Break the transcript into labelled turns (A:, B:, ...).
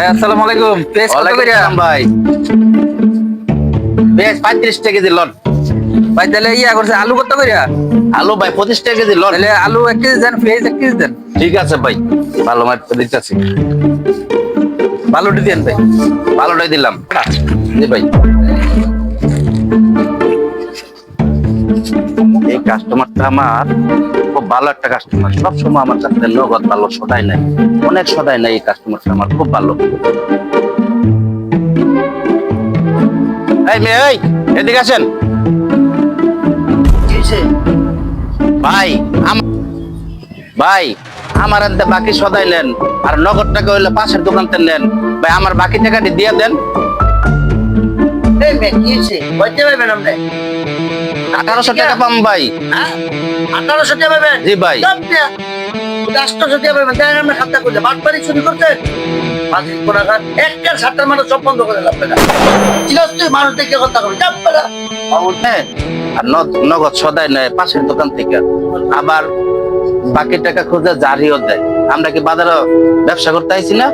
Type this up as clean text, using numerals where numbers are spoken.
A: ভাই আসসালামু আলাইকুম। পেঁয়াজ কত করে
B: ভাই পেঁয়াজ 35 টাকা কেজি লন।
A: ভাই? তাহলে ইয়া করছে আলু কত করে?
B: আলু ভাই 25 টাকা কেজি লন।
A: তাহলে আলু 1 কেজি দেন, পেঁয়াজ 1 কেজি দেন।
B: ঠিক আছে ভাই, ভালো মাছ দিতেছি।
A: ভালোটি দেন ভাই।
B: ভালোটাই দিলাম। জি ভাই, এই কাস্টমারটা আমার খুব ভালো একটা কাস্টমার। সবসময় আমার কাছে নগদ ভালো সদাই নাই, অনেক সদাই নাই। এই কাস্টমারটা আমার খুব ভালো। এই মেয়ে, এই এদিকে আসেন ভাই। ভাই আমার হাতে বাকি সদাই নেন, আর নগদ টাকা হইলে পাশের দোকান থেকে নেন। ভাই আমার বাকি টাকাটি দিয়ে দেন। 1800 টাকা পাম ভাই।
C: 1800 টাকা পাবেন?
B: জি ভাই।
C: 800 টাকা পাবেন। দেন আমরা খাতা করলে বাটপারি চুরি করতেন। বাজি কোনাকার একটা সাতটার মানে সব বন্ধ করে লাগবে না। চিনাস তুই মানুষ দেখে কথা কবি চাপ পেলা।
B: হ্যাঁ, আর নগদ সদাই নেয় পাশের দোকান থেকে, আবার বাকি টাকা খোঁজে জারিও দেয়। আমরা কি বাজারে ব্যবসা করতে আইছি না?